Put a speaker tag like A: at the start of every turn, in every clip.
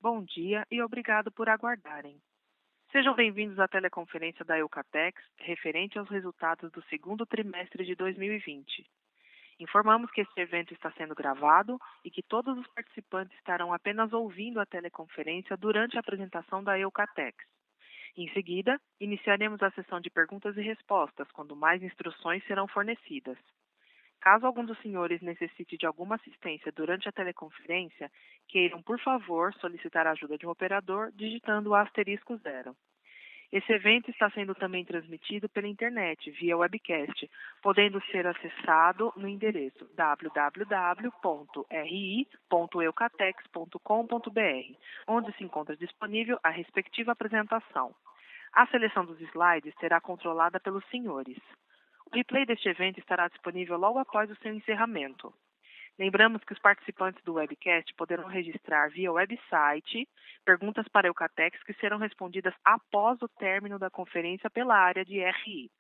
A: Bom dia e obrigado por aguardarem. Sejam bem-vindos à teleconferência da Eucatex, referente aos resultados do segundo trimestre de 2020. Informamos que este evento está sendo gravado e que todos os participantes estarão apenas ouvindo a teleconferência durante a apresentação da Eucatex. Em seguida, iniciaremos a sessão de perguntas e respostas, quando mais instruções serão fornecidas. Caso algum dos senhores necessite de alguma assistência durante a teleconferência, queiram, por favor, solicitar a ajuda de um operador digitando o *0. Esse evento está sendo também transmitido pela internet, via webcast, podendo ser acessado no endereço www.ri.eucatex.com.br, onde se encontra disponível a respectiva apresentação. A seleção dos slides será controlada pelos senhores. O replay deste evento estará disponível logo após o seu encerramento. Lembramos que os participantes do webcast poderão registrar via website perguntas para a Eucatex que serão respondidas após o término da conferência pela área de RI.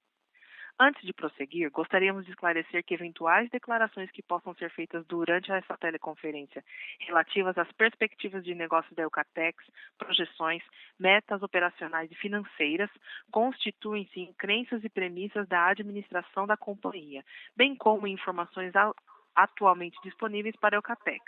A: Antes de prosseguir, gostaríamos de esclarecer que eventuais declarações que possam ser feitas durante essa teleconferência relativas às perspectivas de negócio da Eucatex, projeções, metas operacionais e financeiras, constituem-se em crenças e premissas da administração da companhia, bem como em informações atualmente disponíveis para a Eucatex.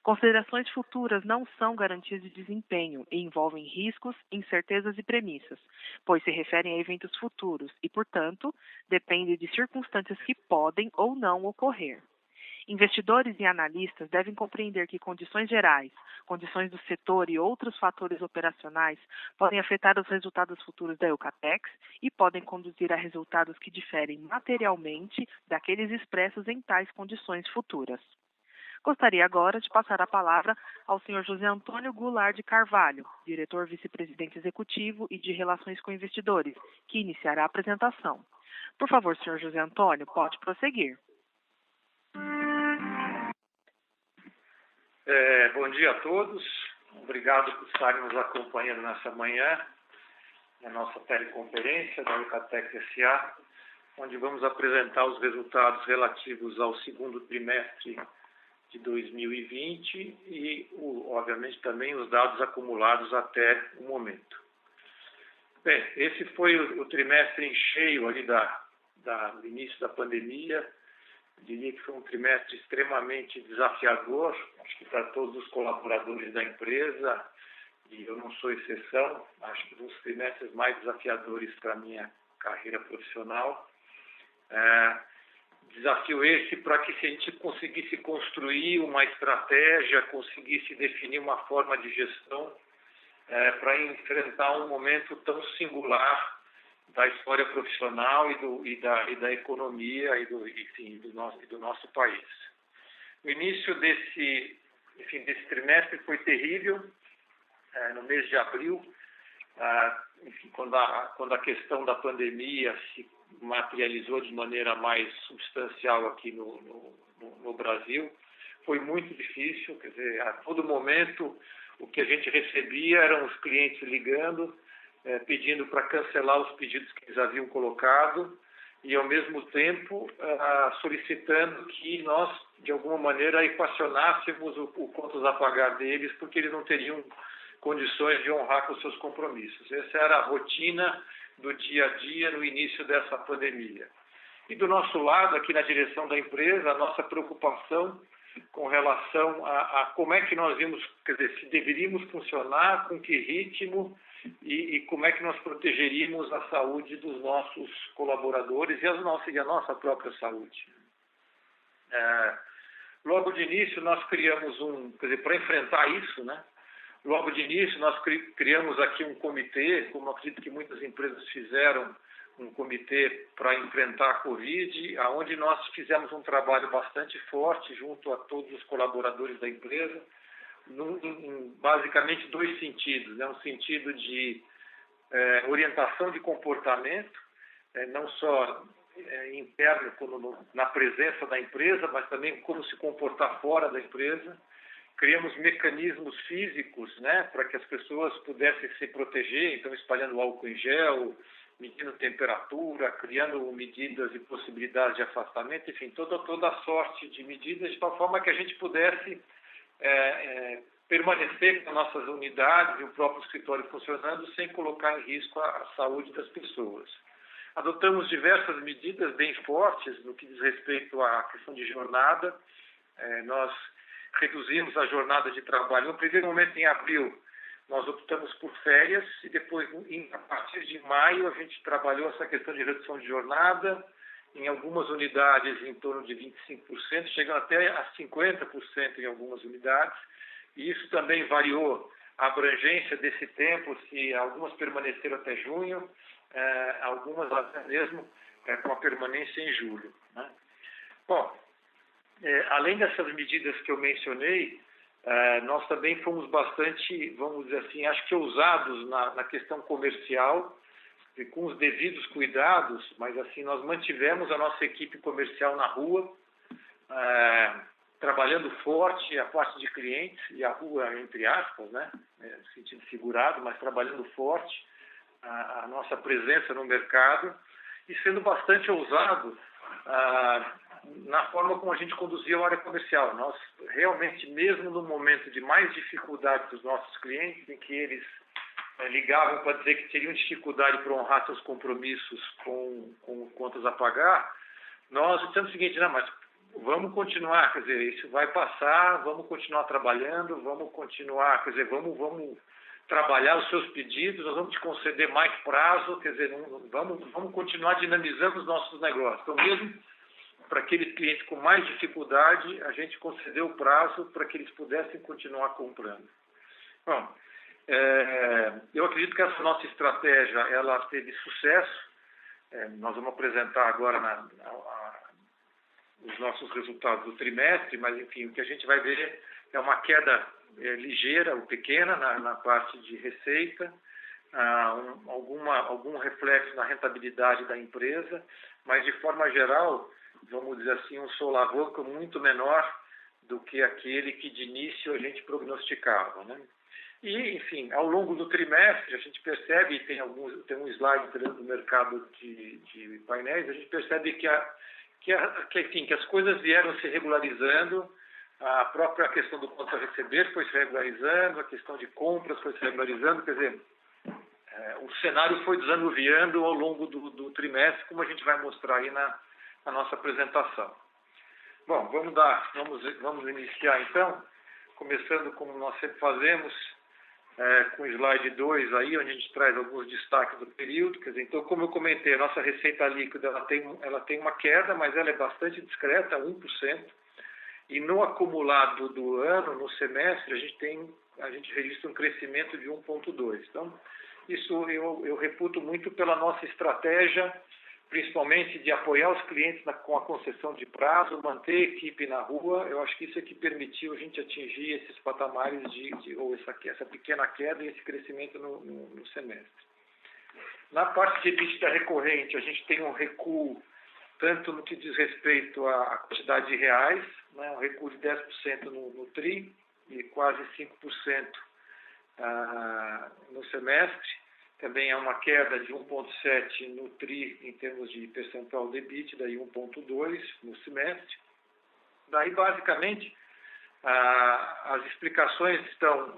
A: Considerações futuras não são garantias de desempenho e envolvem riscos, incertezas e premissas, pois se referem a eventos futuros e, portanto, dependem de circunstâncias que podem ou não ocorrer. Investidores e analistas devem compreender que condições gerais, condições do setor e outros fatores operacionais podem afetar os resultados futuros da Eucatex e podem conduzir a resultados que diferem materialmente daqueles expressos em tais condições futuras. Gostaria agora de passar a palavra ao Sr. José Antônio Goulart de Carvalho, diretor vice-presidente executivo e de Relações com Investidores, que iniciará a apresentação. Por favor, Sr. José Antônio, pode prosseguir.
B: Bom dia a todos. Obrigado por estarem nos acompanhando nessa manhã, na nossa teleconferência da Eucatex S.A., onde vamos apresentar os resultados relativos ao segundo trimestre de 2020 e, obviamente, também os dados acumulados até o momento. Bem, esse foi o trimestre em cheio ali do início da pandemia. Eu diria que foi um trimestre extremamente desafiador, acho que para todos os colaboradores da empresa, e eu não sou exceção, acho que um dos trimestres mais desafiadores para a minha carreira profissional. Desafio esse para que a gente conseguisse construir uma estratégia, conseguisse definir uma forma de gestão para enfrentar um momento tão singular da história profissional e da economia e do nosso país. O início desse trimestre foi terrível. No mês de abril, quando a questão da pandemia se materializou de maneira mais substancial aqui no Brasil, foi muito difícil. Quer dizer, a todo momento o que a gente recebia eram os clientes ligando, pedindo para cancelar os pedidos que eles haviam colocado e, ao mesmo tempo, solicitando que nós, de alguma maneira, equacionássemos o contas a pagar deles, porque eles não teriam condições de honrar com os seus compromissos. Essa era a rotina do dia a dia no início dessa pandemia. E do nosso lado, aqui na direção da empresa, a nossa preocupação com relação a como é que nós vimos, quer dizer, se deveríamos funcionar, com que ritmo e como é que nós protegeríamos a saúde dos nossos colaboradores e a nossa própria saúde. Logo de início, nós criamos para enfrentar isso, né? Logo de início, nós criamos aqui um comitê, como acredito que muitas empresas fizeram, um comitê para enfrentar a Covid, onde nós fizemos um trabalho bastante forte junto a todos os colaboradores da empresa, em basicamente dois sentidos. Um sentido de orientação de comportamento, não só interno, como na presença da empresa, mas também como se comportar fora da empresa. Criamos mecanismos físicos, né, para que as pessoas pudessem se proteger, então espalhando álcool em gel, medindo temperatura, criando medidas e possibilidades de afastamento, enfim, toda a sorte de medidas, de tal forma que a gente pudesse permanecer com nossas unidades e o próprio escritório funcionando sem colocar em risco a saúde das pessoas. Adotamos diversas medidas bem fortes no que diz respeito à questão de jornada. Nós reduzimos a jornada de trabalho. No primeiro momento, em abril, nós optamos por férias e depois, a partir de maio, a gente trabalhou essa questão de redução de jornada, em algumas unidades em torno de 25%, chegando até a 50% em algumas unidades. E isso também variou a abrangência desse tempo, se algumas permaneceram até junho, algumas até mesmo com a permanência em julho, né? Bom, além dessas medidas que eu mencionei, nós também fomos bastante, vamos dizer assim, acho que ousados na questão comercial, e com os devidos cuidados, mas assim, nós mantivemos a nossa equipe comercial na rua, trabalhando forte a parte de clientes, e a rua, entre aspas, né, no sentido figurado, mas trabalhando forte a nossa presença no mercado e sendo bastante ousado na forma como a gente conduzia a área comercial. Nós realmente, mesmo no momento de mais dificuldade dos nossos clientes, em que eles ligavam para dizer que teriam dificuldade para honrar seus compromissos com contas a pagar, nós dissemos o seguinte: não, mas vamos continuar, quer dizer, isso vai passar, vamos continuar trabalhando, vamos continuar, quer dizer, vamos trabalhar os seus pedidos, nós vamos te conceder mais prazo, quer dizer, vamos continuar dinamizando os nossos negócios. Então, mesmo para aqueles clientes com mais dificuldade, a gente concedeu o prazo para que eles pudessem continuar comprando. Bom, eu acredito que essa nossa estratégia, ela teve sucesso. Nós vamos apresentar agora os nossos resultados do trimestre, mas, enfim, o que a gente vai ver é uma queda ligeira ou pequena na parte de receita, algum reflexo na rentabilidade da empresa, mas, de forma geral, vamos dizer assim, um solavanco muito menor do que aquele que, de início, a gente prognosticava, né? E, enfim, ao longo do trimestre, a gente percebe, tem um slide do mercado de painéis, a gente percebe que as coisas vieram se regularizando, a própria questão do conta a receber foi se regularizando, a questão de compras foi se regularizando, quer dizer, o cenário foi desanuviando ao longo do trimestre, como a gente vai mostrar aí na nossa apresentação. Bom, vamos iniciar então, começando como nós sempre fazemos, com o slide 2 aí, onde a gente traz alguns destaques do período. Quer dizer, então, como eu comentei, a nossa receita líquida ela tem uma queda, mas ela é bastante discreta, 1%. E no acumulado do ano, no semestre, a gente registra um crescimento de 1,2%. Então, isso eu reputo muito pela nossa estratégia, principalmente de apoiar os clientes com a concessão de prazo, manter a equipe na rua. Eu acho que isso é que permitiu a gente atingir esses patamares ou essa pequena queda e esse crescimento no semestre. Na parte de EBITDA recorrente, a gente tem um recuo tanto no que diz respeito à quantidade de reais, né, um recuo de 10% no TRI e quase 5% no semestre. Também é uma queda de 1,7% no TRI em termos de percentual de EBITDA e 1,2% no semestre. Daí, basicamente, as explicações estão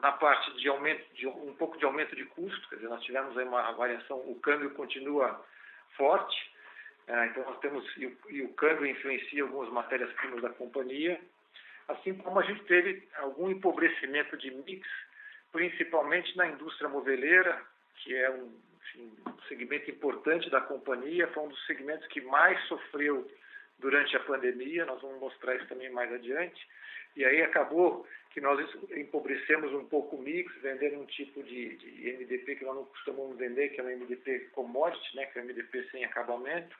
B: na parte de um pouco de aumento de custo, quer dizer, nós tivemos aí uma variação, o câmbio continua forte, então nós temos, e o câmbio influencia algumas matérias-primas da companhia, assim como a gente teve algum empobrecimento de mix, principalmente na indústria moveleira, que é um segmento importante da companhia, foi um dos segmentos que mais sofreu durante a pandemia. Nós vamos mostrar isso também mais adiante. E aí acabou que nós empobrecemos um pouco o mix, vendendo um tipo de MDP que nós não costumamos vender, que é um MDP commodity, né, que é um MDP sem acabamento,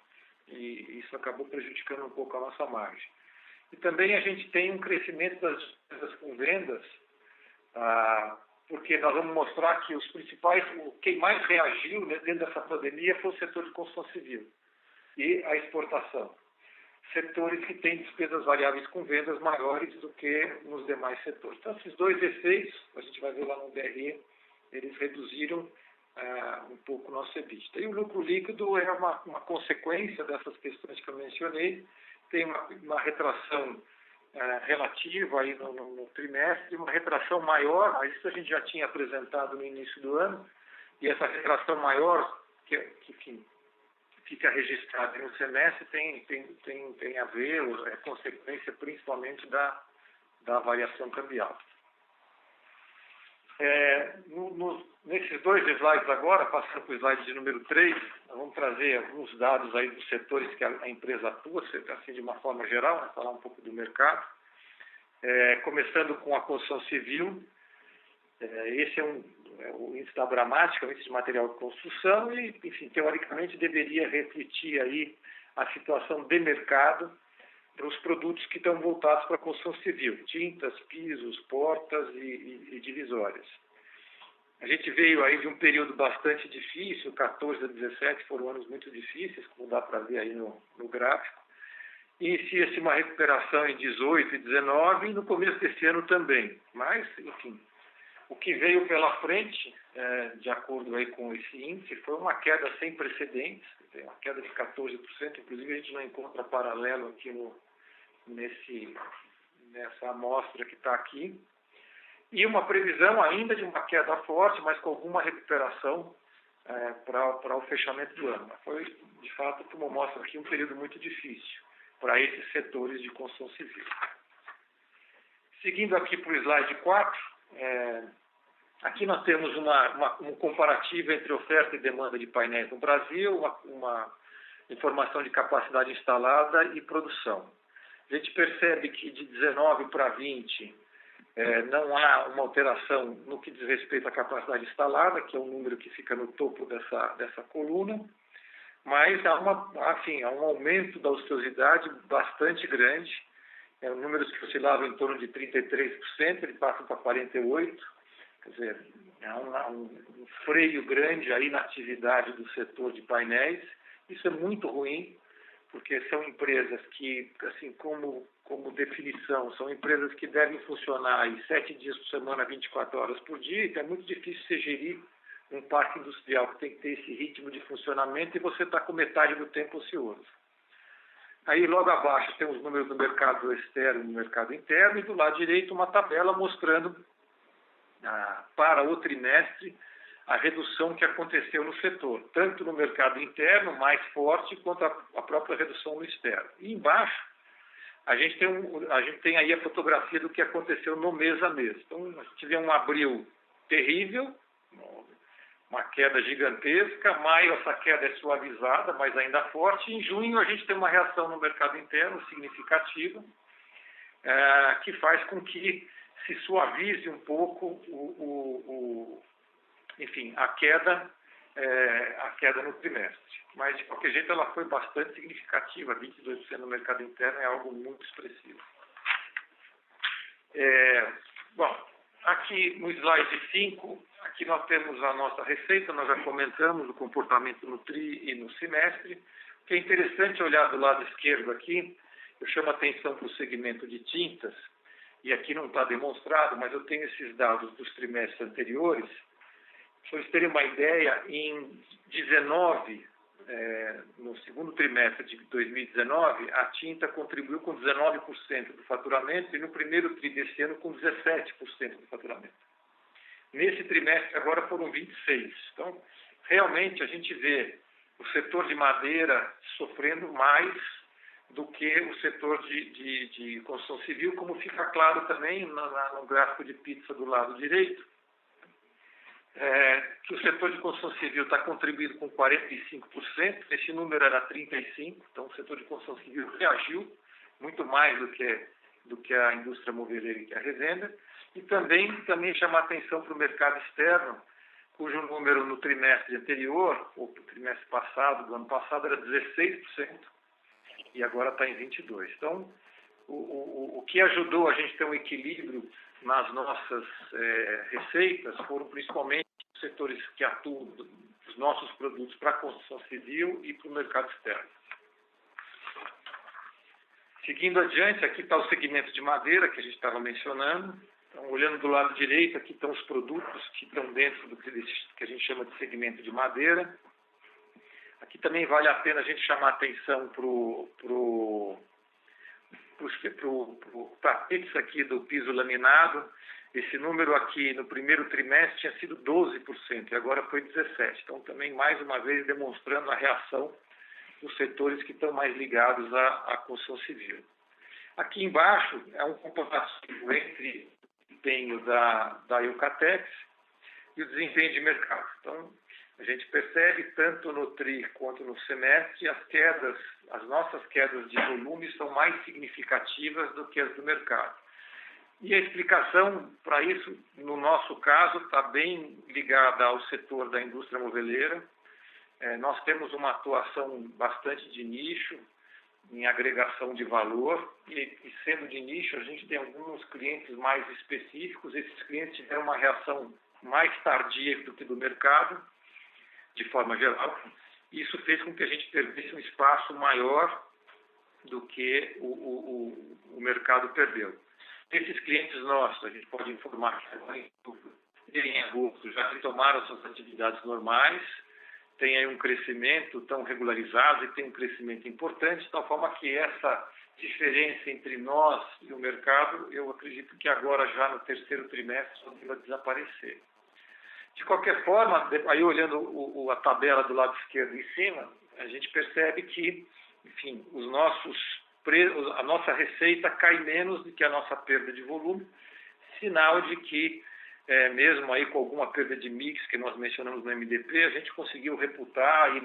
B: e isso acabou prejudicando um pouco a nossa margem. E também a gente tem um crescimento das despesas com vendas, porque nós vamos mostrar que quem mais reagiu dentro dessa pandemia foi o setor de construção civil e a exportação. Setores que têm despesas variáveis com vendas maiores do que nos demais setores. Então, esses dois efeitos, a gente vai ver lá no DRE, eles reduziram um pouco o nosso EBITDA. E o lucro líquido é uma consequência dessas questões que eu mencionei. Tem uma retração relativa aí no trimestre, uma retração maior, mas isso a gente já tinha apresentado no início do ano, e essa retração maior, que enfim, fica registrada no semestre, tem a ver, é consequência principalmente da variação cambial. Nesses dois slides agora, passando para o slide de número 3, nós vamos trazer alguns dados aí dos setores que a empresa atua, assim de uma forma geral, né, falar um pouco do mercado. Começando com a construção civil, esse é o índice da Abramática, o índice de material de construção, e, enfim, teoricamente deveria refletir aí a situação de mercado para os produtos que estão voltados para a construção civil, tintas, pisos, portas e divisórias. A gente veio aí de um período bastante difícil, 14 a 17 foram anos muito difíceis, como dá para ver aí no gráfico. Inicia-se uma recuperação em 18 e 19 e no começo desse ano também. Mas, enfim, o que veio pela frente, de acordo aí com esse índice, foi uma queda sem precedentes, uma queda de 14%, inclusive a gente não encontra paralelo aqui nessa amostra que está aqui. E uma previsão ainda de uma queda forte, mas com alguma recuperação para o fechamento do ano. Foi, de fato, como mostra aqui, um período muito difícil para esses setores de construção civil. Seguindo aqui para o slide 4, aqui nós temos um comparativo entre oferta e demanda de painéis no Brasil, uma informação de capacidade instalada e produção. A gente percebe que de 19 para 20 não há uma alteração no que diz respeito à capacidade instalada, que é um número que fica no topo dessa coluna, mas há um aumento da ociosidade bastante grande, números que oscilavam em torno de 33%, ele passa para 48%, quer dizer, há um freio grande aí na atividade do setor de painéis. Isso é muito ruim, porque são empresas que, assim, como definição, são empresas que devem funcionar aí 7 dias por semana, 24 horas por dia, então é muito difícil você gerir um parque industrial que tem que ter esse ritmo de funcionamento e você está com metade do tempo ocioso. Aí, logo abaixo, tem os números do mercado externo e do mercado interno, e do lado direito uma tabela mostrando para o trimestre a redução que aconteceu no setor, tanto no mercado interno, mais forte, quanto a própria redução no externo. E embaixo, a gente tem aí a fotografia do que aconteceu no mês a mês. Então, a gente vê um abril terrível, uma queda gigantesca. Maio, essa queda é suavizada, mas ainda forte. Em junho, a gente tem uma reação no mercado interno significativa, que faz com que se suavize um pouco enfim, a queda no trimestre. Mas, de qualquer jeito, ela foi bastante significativa. 22% no mercado interno é algo muito expressivo. Bom, aqui no slide 5, aqui nós temos a nossa receita, nós já comentamos o comportamento no TRI e no semestre. O que é interessante olhar do lado esquerdo aqui, eu chamo a atenção para o segmento de tintas, e aqui não está demonstrado, mas eu tenho esses dados dos trimestres anteriores. Para vocês terem uma ideia, em 19, no segundo trimestre de 2019, a tinta contribuiu com 19% do faturamento e no primeiro TRI desse ano com 17% do faturamento. Nesse trimestre agora foram 26%. Então, realmente a gente vê o setor de madeira sofrendo mais do que o setor de construção civil, como fica claro também no gráfico de pizza do lado direito, que o setor de construção civil está contribuindo com 45%, esse número era 35%, então o setor de construção civil reagiu muito mais do que a indústria moveleira e a revenda, e também chamar atenção para o mercado externo, cujo número no trimestre anterior, ou no trimestre passado, do ano passado, era 16%, e agora está em 22%. Então, o que ajudou a gente ter um equilíbrio nas nossas receitas foram principalmente os setores que atuam dos nossos produtos para a construção civil e para o mercado externo. Seguindo adiante, aqui está o segmento de madeira que a gente estava mencionando. Então, olhando do lado direito, aqui estão os produtos que estão dentro do que a gente chama de segmento de madeira. Aqui também vale a pena a gente chamar atenção tapetes aqui do piso laminado, esse número aqui no primeiro trimestre tinha sido 12% e agora foi 17%. Então, também, mais uma vez, demonstrando a reação dos setores que estão mais ligados à construção civil. Aqui embaixo é um comparativo entre o desempenho da Eucatex e o desempenho de mercado. Então, a gente percebe, tanto no TRI quanto no semestre, as nossas quedas de volume são mais significativas do que as do mercado. E a explicação para isso, no nosso caso, está bem ligada ao setor da indústria moveleira. Nós temos uma atuação bastante de nicho, em agregação de valor, e sendo de nicho, a gente tem alguns clientes mais específicos. Esses clientes tiveram uma reação mais tardia do que do mercado, de forma geral. Isso fez com que a gente perdesse um espaço maior do que o mercado perdeu. Esses clientes nossos, a gente pode informar que em agosto já retomaram suas atividades normais, tem aí um crescimento tão regularizado e tem um crescimento importante, de tal forma que essa diferença entre nós e o mercado, eu acredito que agora já no terceiro trimestre vai desaparecer. De qualquer forma, aí olhando a tabela do lado esquerdo em cima, a gente percebe que, enfim, a nossa receita cai menos do que a nossa perda de volume, sinal de que, mesmo aí com alguma perda de mix que nós mencionamos no MDP, a gente conseguiu reputar e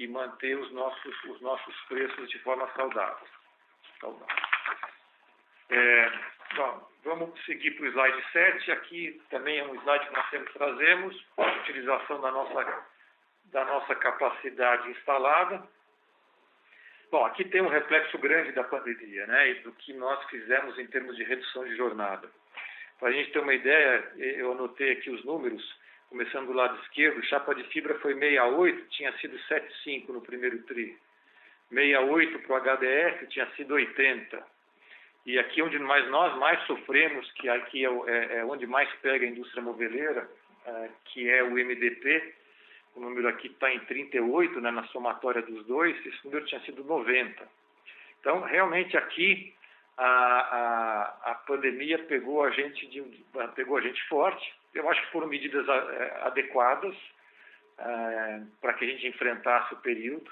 B: manter os nossos preços de forma saudável. Bom, vamos seguir para o slide 7. Aqui também é um slide que nós sempre trazemos, a utilização da nossa capacidade instalada. Bom, aqui tem um reflexo grande da pandemia, né, e do que nós fizemos em termos de redução de jornada. Para a gente ter uma ideia, eu anotei aqui os números, começando do lado esquerdo, chapa de fibra foi 68, tinha sido 7,5 no primeiro TRI. 68 para o HDF tinha sido 80. E aqui onde nós mais sofremos, que aqui é onde mais pega a indústria moveleira, que é o MDP, o número aqui está em 38, né, na somatória dos dois, esse número tinha sido 90. Então, realmente aqui a pandemia pegou a gente forte. Eu acho que foram medidas adequadas para que a gente enfrentasse o período.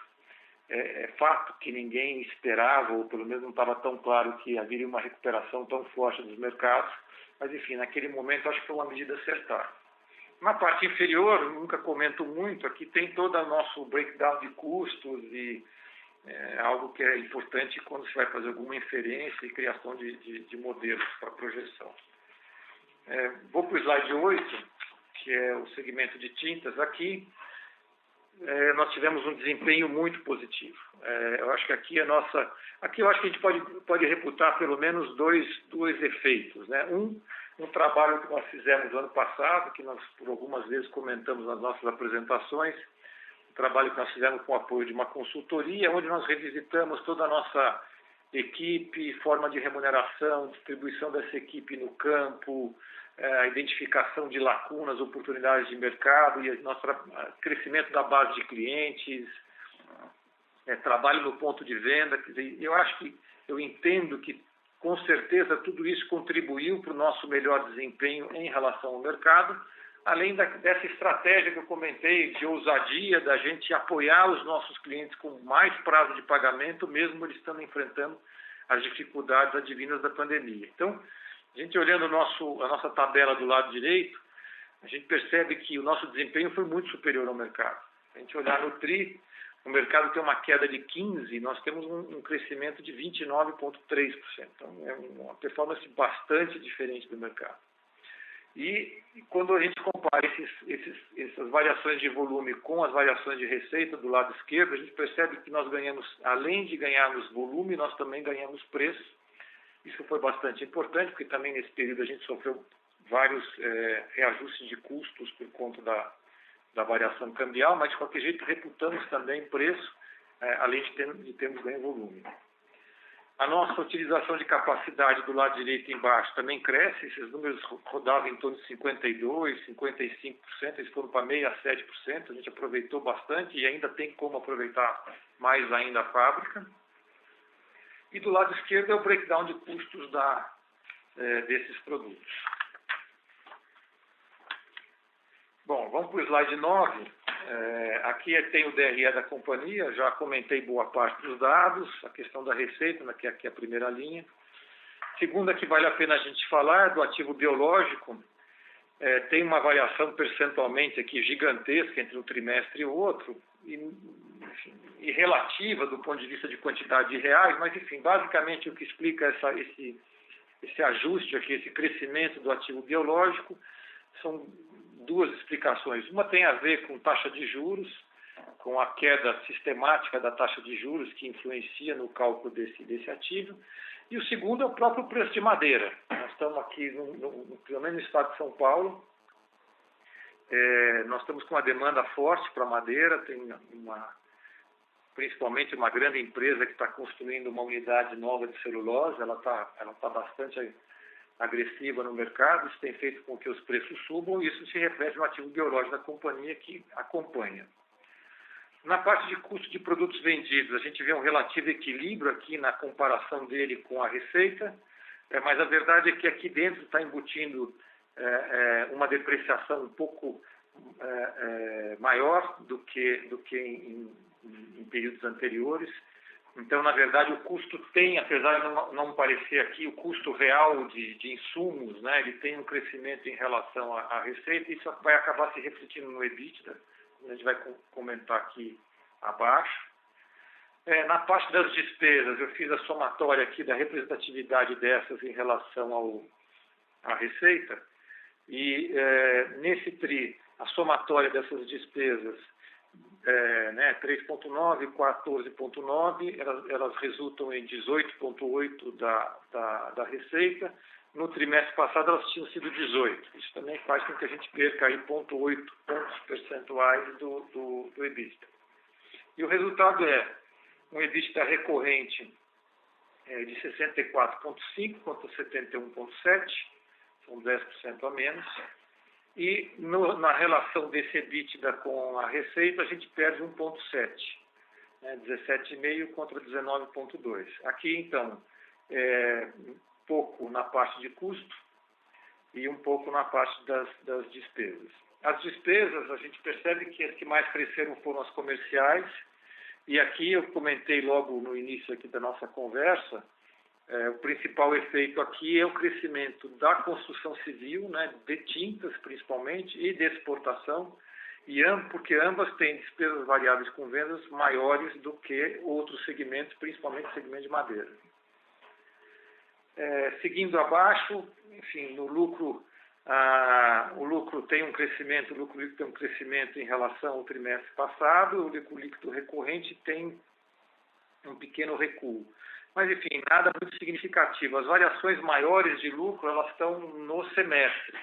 B: É fato que ninguém esperava, ou pelo menos não estava tão claro que haveria uma recuperação tão forte dos mercados, mas enfim, naquele momento acho que foi uma medida acertada. Na parte inferior, nunca comento muito, aqui tem todo o nosso breakdown de custos e algo que é importante quando se vai fazer alguma inferência e criação de modelos para projeção. Vou para o slide 8, que é o segmento de tintas. Aqui nós tivemos um desempenho muito positivo. Eu acho que aqui eu acho que a gente pode reputar pelo menos dois efeitos, né? Um trabalho que nós fizemos no ano passado, que nós por algumas vezes comentamos nas nossas apresentações, um trabalho que nós fizemos com o apoio de uma consultoria, onde nós revisitamos toda a nossa equipe, forma de remuneração, distribuição dessa equipe no campo, a identificação de lacunas, oportunidades de mercado e nosso crescimento da base de clientes, trabalho no ponto de venda. Quer dizer, eu entendo que, com certeza, tudo isso contribuiu para o nosso melhor desempenho em relação ao mercado, além dessa estratégia que eu comentei, de ousadia, da gente apoiar os nossos clientes com mais prazo de pagamento, mesmo eles estando enfrentando as dificuldades advindas da pandemia. Então, a gente olhando a nossa tabela do lado direito, a gente percebe que o nosso desempenho foi muito superior ao mercado. Se a gente olhar no TRI, o mercado tem uma queda de 15%, nós temos um crescimento de 29,3%. Então, é uma performance bastante diferente do mercado. E quando a gente compara essas variações de volume com as variações de receita do lado esquerdo, a gente percebe que nós ganhamos, além de ganharmos volume, nós também ganhamos preço. Isso foi bastante importante, porque também nesse período a gente sofreu vários reajustes de custos por conta da variação cambial, mas de qualquer jeito reputamos também preço, além de termos ganho volume. A nossa utilização de capacidade do lado direito embaixo também cresce, esses números rodavam em torno de 52%, 55%, eles foram para 67%, a gente aproveitou bastante e ainda tem como aproveitar mais ainda a fábrica. E do lado esquerdo é o breakdown de custos desses produtos. Bom, vamos para o slide 9. Aqui tem o DRE da companhia, já comentei boa parte dos dados, a questão da receita, que aqui é a primeira linha. Segunda que vale a pena a gente falar, do ativo biológico, tem uma variação percentualmente aqui gigantesca entre um trimestre e o outro, e relativa do ponto de vista de quantidade de reais, mas enfim, basicamente o que explica esse ajuste aqui, esse crescimento do ativo biológico, são duas explicações. Uma tem a ver com taxa de juros, com a queda sistemática da taxa de juros que influencia no cálculo desse ativo. E o segundo é o próprio preço de madeira. Nós estamos aqui, pelo menos no estado de São Paulo, nós estamos com uma demanda forte para madeira, tem principalmente uma grande empresa que está construindo uma unidade nova de celulose, ela tá bastante agressiva no mercado, isso tem feito com que os preços subam e isso se reflete no ativo biológico da companhia que acompanha. Na parte de custo de produtos vendidos, a gente vê um relativo equilíbrio aqui na comparação dele com a receita, mas a verdade é que aqui dentro está embutindo uma depreciação um pouco maior do que em períodos anteriores. Então, na verdade, o custo tem, apesar de não parecer aqui, o custo real de insumos, né, ele tem um crescimento em relação à receita, e isso vai acabar se refletindo no EBITDA, a gente vai comentar aqui abaixo. Na parte das despesas, eu fiz a somatória aqui da representatividade dessas em relação à receita, e nesse TRI, a somatória dessas despesas, 3,9 e 14,9, elas resultam em 18,8 da receita. No trimestre passado elas tinham sido 18. Isso também faz com que a gente perca aí 0,8 pontos percentuais do EBITDA. E o resultado é um EBITDA recorrente de 64,5 contra 71,7, são 10% a menos. E na relação desse EBITDA com a receita, a gente perde 1,7, 17,5 contra 19,2. Aqui, então, um pouco na parte de custo e um pouco na parte das despesas. As despesas, a gente percebe que as que mais cresceram foram as comerciais, e aqui eu comentei logo no início aqui da nossa conversa, o principal efeito aqui é o crescimento da construção civil, né, de tintas principalmente, e de exportação, porque ambas têm despesas variáveis com vendas maiores do que outros segmentos, principalmente o segmento de madeira. Seguindo abaixo, enfim, no lucro, o lucro tem um crescimento, o lucro líquido tem um crescimento em relação ao trimestre passado, o lucro líquido recorrente tem um pequeno recuo. Mas, enfim, nada muito significativo. As variações maiores de lucro, elas estão no semestre.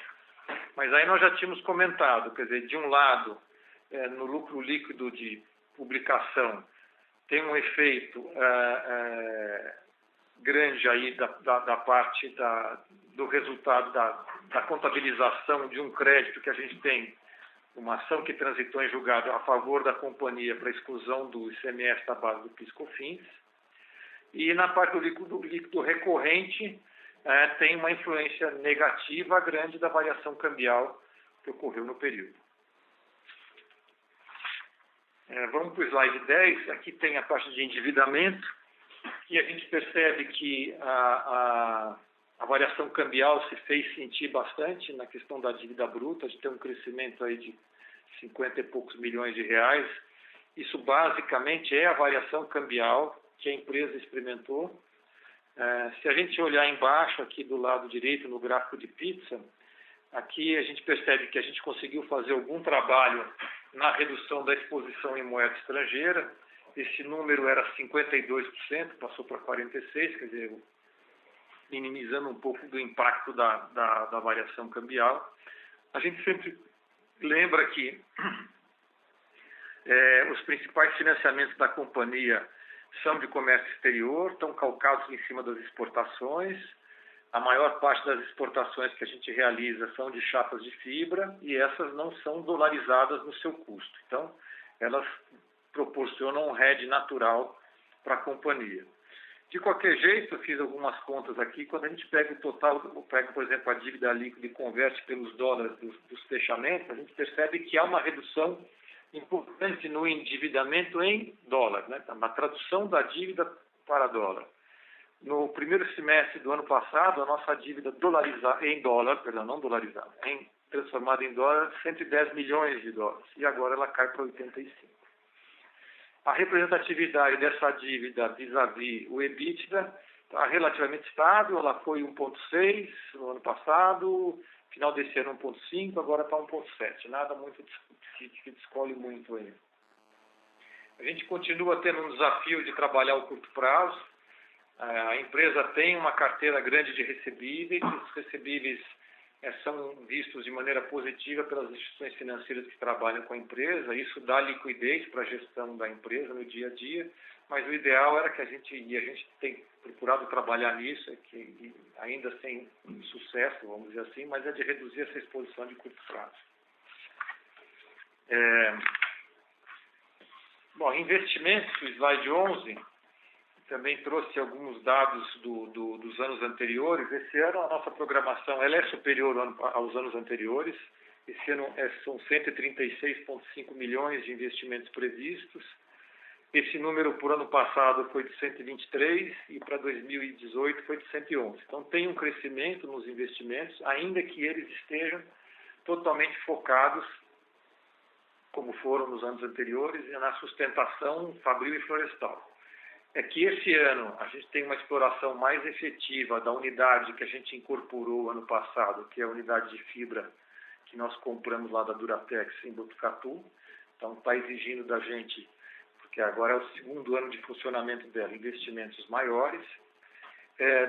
B: Mas aí nós já tínhamos comentado, quer dizer, de um lado, no lucro líquido de publicação, tem um efeito grande aí da parte do resultado da contabilização de um crédito que a gente tem, uma ação que transitou em julgado a favor da companhia para exclusão do ICMS da base do PIS/COFINS. E na parte do líquido recorrente, tem uma influência negativa grande da variação cambial que ocorreu no período. Vamos para o slide 10. Aqui tem a parte de endividamento, e a gente percebe que a variação cambial se fez sentir bastante na questão da dívida bruta, de ter um crescimento aí de 50 e poucos milhões de reais. Isso basicamente é a variação cambial que a empresa experimentou. Se a gente olhar embaixo, aqui do lado direito, no gráfico de pizza, aqui a gente percebe que a gente conseguiu fazer algum trabalho na redução da exposição em moeda estrangeira. Esse número era 52%, passou para 46%, quer dizer, minimizando um pouco do impacto da variação cambial. A gente sempre lembra que os principais financiamentos da companhia são de comércio exterior, estão calcados em cima das exportações. A maior parte das exportações que a gente realiza são de chapas de fibra e essas não são dolarizadas no seu custo. Então, elas proporcionam um hedge natural para a companhia. De qualquer jeito, eu fiz algumas contas aqui. Quando a gente pega o total, pega, por exemplo, a dívida líquida e converte pelos dólares dos fechamentos, a gente percebe que há uma redução importante no endividamento em dólar, né? Na tradução da dívida para dólar. No primeiro semestre do ano passado, a nossa dívida transformada em dólar, 110 milhões de dólares. E agora ela cai para 85. A representatividade dessa dívida vis-à-vis o EBITDA está relativamente estável. Ela foi 1,6 no ano passado, final desse ano 1,5, agora está 1,7. Nada muito que descolhe muito aí. A gente continua tendo um desafio de trabalhar o curto prazo. A empresa tem uma carteira grande de recebíveis. Os recebíveis são vistos de maneira positiva pelas instituições financeiras que trabalham com a empresa. Isso dá liquidez para a gestão da empresa no dia a dia, mas o ideal era que a gente tem procurado trabalhar nisso, ainda sem sucesso, vamos dizer assim, mas é de reduzir essa exposição de curto prazo. Investimentos, o slide 11, também trouxe alguns dados dos anos anteriores. Esse ano a nossa programação ela é superior aos anos anteriores. Esse ano são 136,5 milhões de investimentos previstos. Esse número por ano passado foi de 123 e para 2018 foi de 111. Então tem um crescimento nos investimentos, ainda que eles estejam totalmente focados, como foram nos anos anteriores, na sustentação fabril e florestal. É que esse ano a gente tem uma exploração mais efetiva da unidade que a gente incorporou ano passado, que é a unidade de fibra que nós compramos lá da Duratex em Botucatu. Então está exigindo da gente, porque agora é o segundo ano de funcionamento dela, investimentos maiores.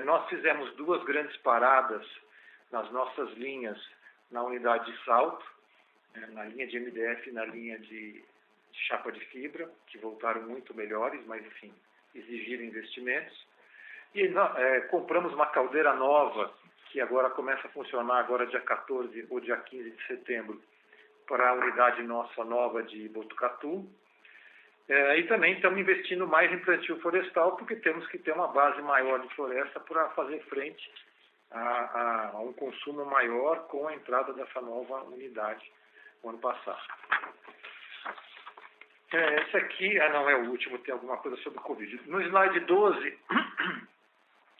B: Nós fizemos 2 grandes paradas nas nossas linhas na unidade de salto, na linha de MDF e na linha de chapa de fibra, que voltaram muito melhores, mas enfim, exigiram investimentos. E compramos uma caldeira nova, que agora começa a funcionar agora dia 14 ou dia 15 de setembro, para a unidade nossa nova de Botucatu. E também estamos investindo mais em plantio florestal, porque temos que ter uma base maior de floresta para fazer frente a um consumo maior com a entrada dessa nova unidade no ano passado. Esse aqui, não é o último, tem alguma coisa sobre o Covid. No slide 12,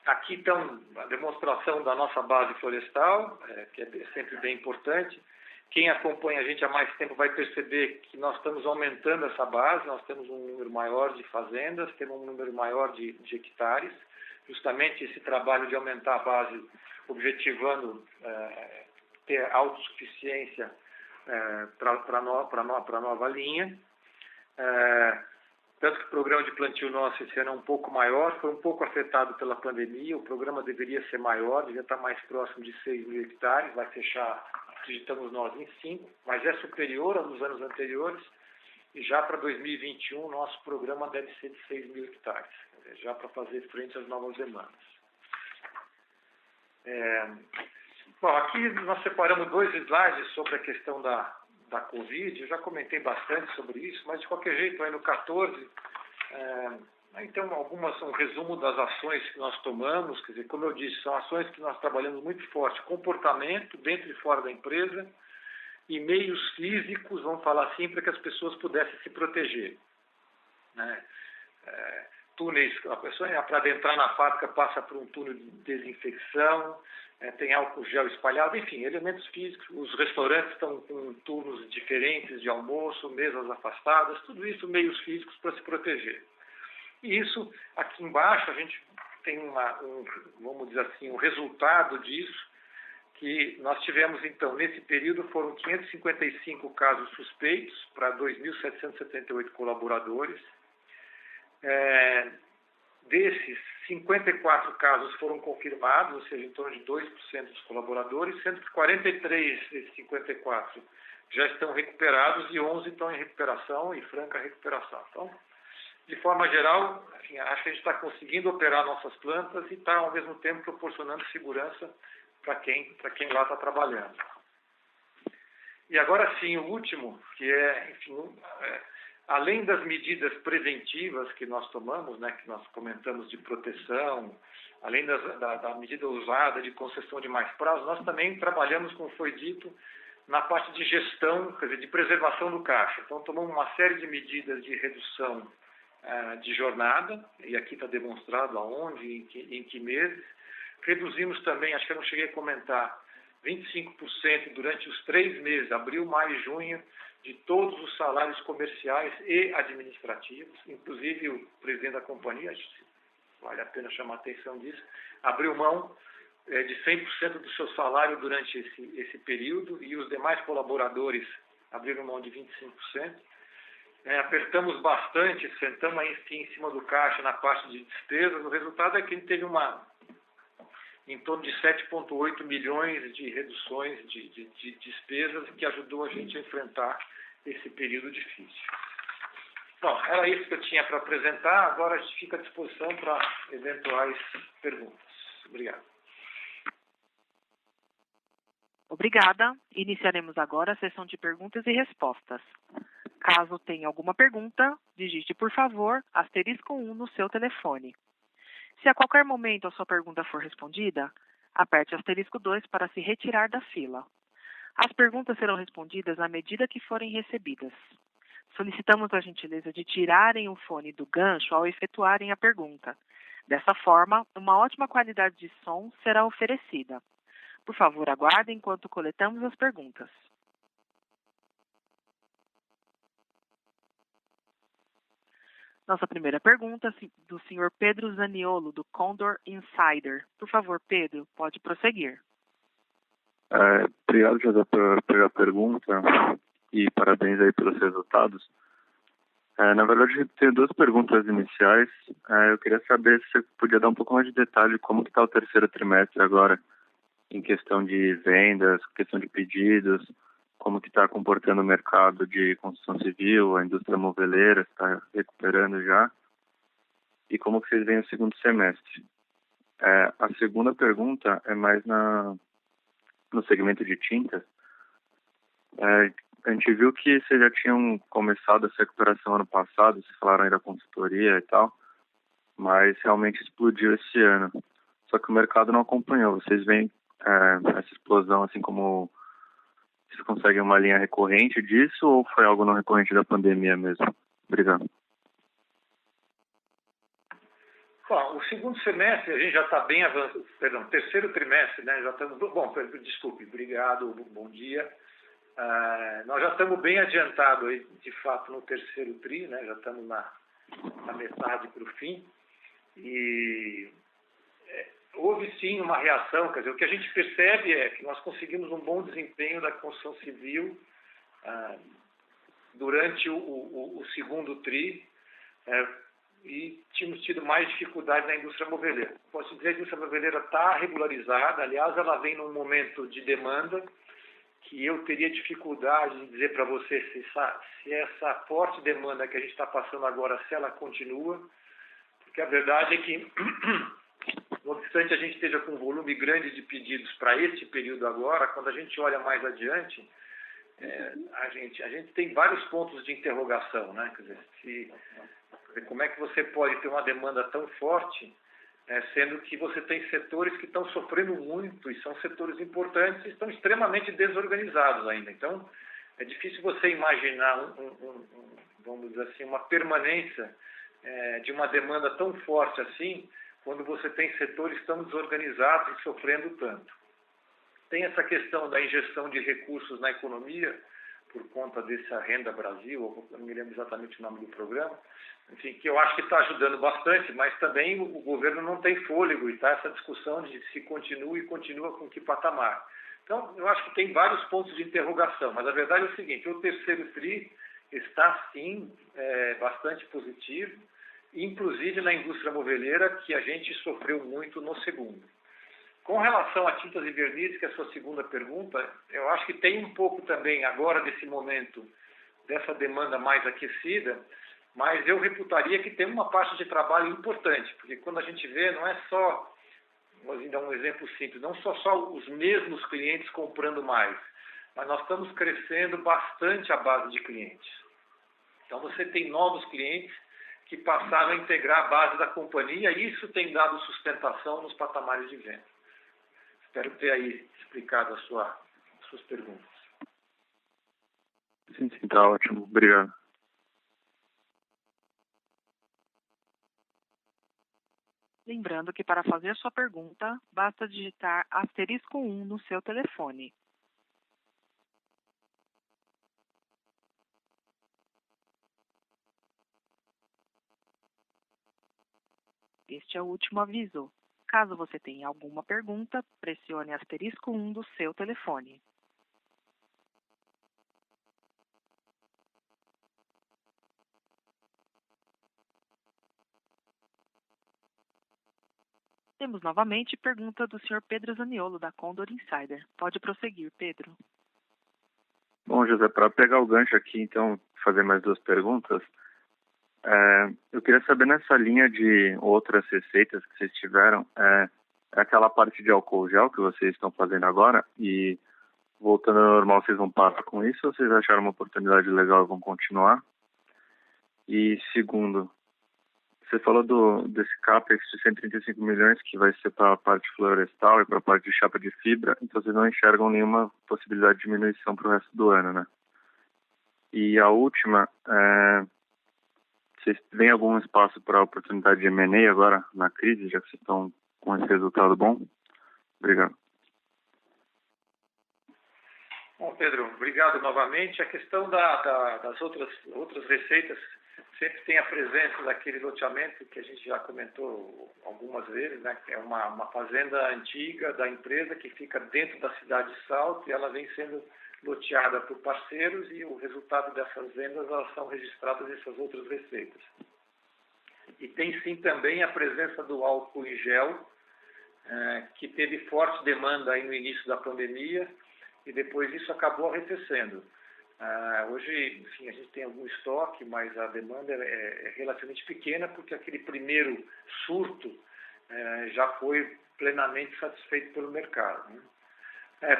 B: aqui está a demonstração da nossa base florestal, que é sempre bem importante. Quem acompanha a gente há mais tempo vai perceber que nós estamos aumentando essa base, nós temos um número maior de fazendas, temos um número maior de hectares. Justamente esse trabalho de aumentar a base, objetivando ter autossuficiência para a nova linha. Tanto que o programa de plantio nosso esse ano é um pouco maior, foi um pouco afetado pela pandemia. O programa deveria ser maior, devia estar mais próximo de 6 mil hectares, vai fechar, acreditamos nós, em 5, mas é superior aos anos anteriores. E já para 2021, nosso programa deve ser de 6 mil hectares, já para fazer frente às novas demandas. Aqui nós separamos 2 slides sobre a questão da Covid. Eu já comentei bastante sobre isso, mas de qualquer jeito, aí no 14, aí tem um resumo das ações que nós tomamos. Quer dizer, como eu disse, são ações que nós trabalhamos muito forte, comportamento dentro e fora da empresa e meios físicos, vamos falar assim, para que as pessoas pudessem se proteger. Túneis, a pessoa para entrar na fábrica passa por um túnel de desinfecção, tem álcool gel espalhado, enfim, elementos físicos. Os restaurantes estão com turnos diferentes de almoço, mesas afastadas, tudo isso meios físicos para se proteger. E isso, aqui embaixo, a gente tem vamos dizer assim, um resultado disso, que nós tivemos, então, nesse período, foram 555 casos suspeitos para 2.778 colaboradores. Desses, 54 casos foram confirmados, ou seja, em torno de 2% dos colaboradores, sendo que 43 desses 54 já estão recuperados e 11 estão em recuperação e franca recuperação. Então, de forma geral, enfim, acho que a gente está conseguindo operar nossas plantas e está, ao mesmo tempo, proporcionando segurança para quem lá está trabalhando. E agora sim, o último, que é, enfim, além das medidas preventivas que nós tomamos, né, que nós comentamos de proteção, além da medida usada de concessão de mais prazo, nós também trabalhamos, como foi dito, na parte de gestão, quer dizer, de preservação do caixa. Então, tomamos uma série de medidas de redução de jornada, e aqui está demonstrado aonde, em que meses. Reduzimos também, acho que eu não cheguei a comentar, 25% durante os 3 meses, abril, maio e junho, de todos os salários comerciais e administrativos, inclusive o presidente da companhia, acho que vale a pena chamar a atenção disso, abriu mão de 100% do seu salário durante esse período, e os demais colaboradores abriram mão de 25%. Apertamos bastante, sentamos aí em cima do caixa na parte de despesas. O resultado é que a gente teve em torno de 7,8 milhões de reduções de despesas, que ajudou a gente a enfrentar esse período difícil. Bom, era isso que eu tinha para apresentar. Agora a gente fica à disposição para eventuais perguntas. Obrigado.
A: Obrigada. Iniciaremos agora a sessão de perguntas e respostas. Caso tenha alguma pergunta, digite, por favor, *1 no seu telefone. Se a qualquer momento a sua pergunta for respondida, aperte *2 para se retirar da fila. As perguntas serão respondidas à medida que forem recebidas. Solicitamos a gentileza de tirarem o fone do gancho ao efetuarem a pergunta. Dessa forma, uma ótima qualidade de som será oferecida. Por favor, aguardem enquanto coletamos as perguntas. Nossa primeira pergunta do senhor Pedro Zaniolo, do Condor Insider. Por favor, Pedro, pode prosseguir.
C: Obrigado, José, pela pergunta e parabéns aí pelos resultados. Na verdade, eu tenho 2 perguntas iniciais. Eu queria saber se você podia dar um pouco mais de detalhe como que está o terceiro trimestre agora, em questão de vendas, questão de pedidos, como que está comportando o mercado de construção civil, a indústria moveleira está recuperando já, e como que vocês veem o segundo semestre. A segunda pergunta é mais no segmento de tintas. A gente viu que vocês já tinham começado essa recuperação ano passado, vocês falaram aí da consultoria e tal, mas realmente explodiu esse ano. Só que o mercado não acompanhou. Vocês veem essa explosão assim como... Vocês conseguem uma linha recorrente disso ou foi algo não recorrente da pandemia mesmo? Obrigado.
B: Bom, o segundo semestre a gente já está bem avançado, terceiro trimestre, né? Já estamos... Bom, desculpe, obrigado, bom dia. Nós já estamos bem adiantados aí, de fato, no terceiro tri, né? Já estamos na metade para o fim. E houve sim uma reação, quer dizer, o que a gente percebe é que nós conseguimos um bom desempenho da construção civil durante o segundo tri, e tínhamos tido mais dificuldade na indústria moveleira. Posso dizer que a indústria moveleira está regularizada, aliás, ela vem num momento de demanda que eu teria dificuldade de dizer para você se essa forte demanda que a gente está passando agora, se ela continua, porque a verdade é que, não obstante a gente esteja com um volume grande de pedidos para este período agora, quando a gente olha mais adiante, a gente tem vários pontos de interrogação, né? Quer dizer, como é que você pode ter uma demanda tão forte, sendo que você tem setores que estão sofrendo muito, e são setores importantes e estão extremamente desorganizados ainda. Então, é difícil você imaginar, vamos dizer assim, uma permanência de uma demanda tão forte assim, quando você tem setores tão desorganizados e sofrendo tanto. Tem essa questão da injeção de recursos na economia, por conta dessa Renda Brasil, eu não me lembro exatamente o nome do programa, enfim, que eu acho que está ajudando bastante, mas também o governo não tem fôlego e está essa discussão de se continua e continua com que patamar. Então, eu acho que tem vários pontos de interrogação, mas a verdade é o seguinte, o terceiro TRI está, sim, bastante positivo, inclusive na indústria moveleira, que a gente sofreu muito no segundo. Com relação a tintas e vernizes, que é a sua segunda pergunta, eu acho que tem um pouco também, agora, desse momento, dessa demanda mais aquecida, mas eu reputaria que tem uma parte de trabalho importante, porque quando a gente vê, não é só, vou dar um exemplo simples, não só os mesmos clientes comprando mais, mas nós estamos crescendo bastante a base de clientes. Então você tem novos clientes que passaram a integrar a base da companhia e isso tem dado sustentação nos patamares de venda. Espero ter aí explicado as suas perguntas.
C: Sim, está ótimo. Obrigado.
A: Lembrando que para fazer sua pergunta, basta digitar *1 no seu telefone. Este é o último aviso. Caso você tenha alguma pergunta, pressione *1 do seu telefone. Temos novamente pergunta do Sr. Pedro Zaniolo, da Condor Insider. Pode prosseguir, Pedro.
C: Bom, José, para pegar o gancho aqui, então, fazer mais 2 perguntas. Eu queria saber nessa linha de outras receitas que vocês tiveram, aquela parte de álcool gel que vocês estão fazendo agora e voltando ao normal, vocês vão parar com isso ou vocês acharam uma oportunidade legal e vão continuar? E segundo, você falou desse CAPEX de 135 milhões que vai ser para a parte florestal e para a parte de chapa de fibra, então vocês não enxergam nenhuma possibilidade de diminuição para o resto do ano, né? E a última, vocês têm algum espaço para oportunidade de M&A agora na crise, já que vocês estão com esse resultado bom? Obrigado.
B: Bom, Pedro, obrigado novamente. A questão das outras receitas sempre tem a presença daquele loteamento que a gente já comentou algumas vezes, né? Que é uma fazenda antiga da empresa que fica dentro da cidade de Salto e ela vem sendo loteada por parceiros e o resultado dessas vendas elas são registradas nessas outras receitas. E tem sim também a presença do álcool em gel, que teve forte demanda aí no início da pandemia e depois isso acabou arrefecendo. Hoje, enfim, a gente tem algum estoque, mas a demanda é relativamente pequena porque aquele primeiro surto já foi plenamente satisfeito pelo mercado, né?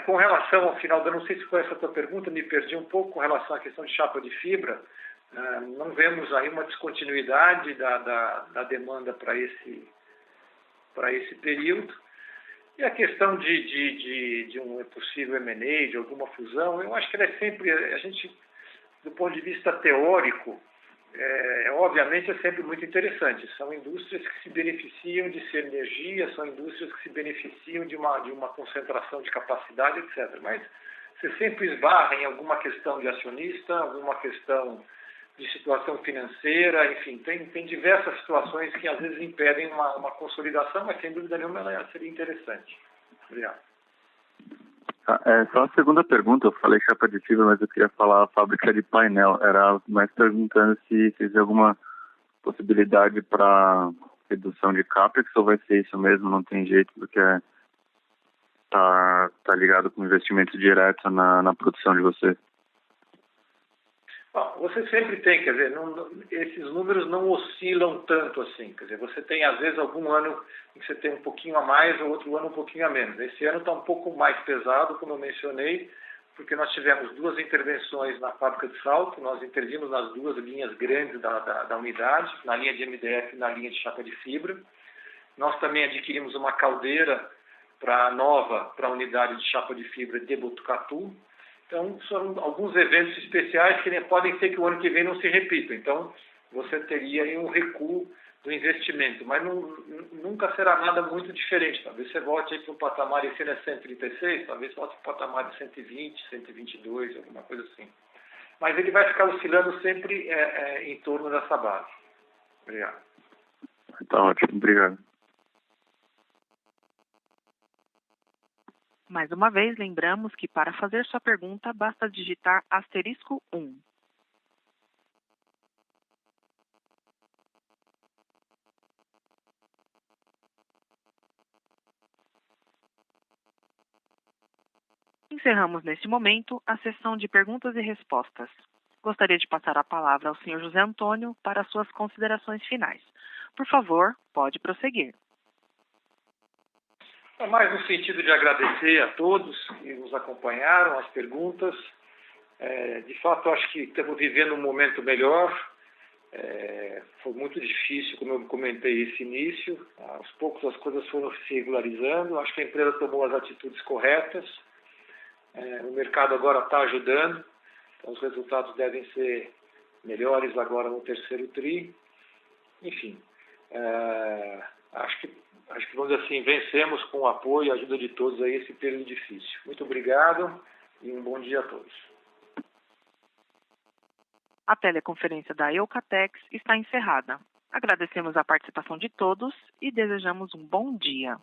B: Com relação ao final do ano, não sei se foi essa a tua pergunta, me perdi um pouco com relação à questão de chapa de fibra. Não vemos aí uma descontinuidade da demanda para esse período. E a questão de um possível M&A, de alguma fusão, eu acho que ela é sempre, a gente, do ponto de vista teórico, obviamente é sempre muito interessante. São indústrias que se beneficiam de ser energia, são indústrias que se beneficiam de uma concentração de capacidade, etc. Mas você sempre esbarra em alguma questão de acionista, alguma questão de situação financeira, enfim, tem diversas situações que às vezes impedem uma consolidação, mas sem dúvida nenhuma ela seria interessante. Obrigado.
C: Só a segunda pergunta, eu falei chapa de fibra, mas eu queria falar a fábrica de painel. Era mais perguntando se existe alguma possibilidade para redução de CAPEX ou vai ser isso mesmo, não tem jeito, porque tá ligado com investimento direto na produção de vocês.
B: Bom, você sempre tem, quer dizer, esses números não oscilam tanto assim, quer dizer, você tem às vezes algum ano em que você tem um pouquinho a mais, ou outro ano um pouquinho a menos. Esse ano está um pouco mais pesado, como eu mencionei, porque nós tivemos 2 intervenções na fábrica de Salto, nós intervimos nas 2 linhas grandes da unidade, na linha de MDF e na linha de chapa de fibra. Nós também adquirimos uma caldeira para a unidade de chapa de fibra de Botucatu. Então, são alguns eventos especiais que podem ser que o ano que vem não se repitam. Então, você teria aí um recuo do investimento, mas nunca será nada muito diferente. Talvez você volte aí para um patamar, esse ano é 136, talvez volte para um patamar de 120, 122, alguma coisa assim. Mas ele vai ficar oscilando sempre em torno dessa base. Obrigado.
C: Tá ótimo, obrigado.
A: Mais uma vez, lembramos que para fazer sua pergunta, basta digitar *1. Encerramos neste momento a sessão de perguntas e respostas. Gostaria de passar a palavra ao Sr. José Antônio para suas considerações finais. Por favor, pode prosseguir.
B: Mais no sentido de agradecer a todos que nos acompanharam, as perguntas. De fato, acho que estamos vivendo um momento melhor. Foi muito difícil, como eu comentei, esse início. Aos poucos as coisas foram se regularizando. Acho que a empresa tomou as atitudes corretas. O mercado agora está ajudando. Então, os resultados devem ser melhores agora no terceiro tri. Enfim, acho que, vamos dizer assim, vencemos com o apoio e a ajuda de todos aí esse período difícil. Muito obrigado e um bom dia a todos.
A: A teleconferência da Eucatex está encerrada. Agradecemos a participação de todos e desejamos um bom dia.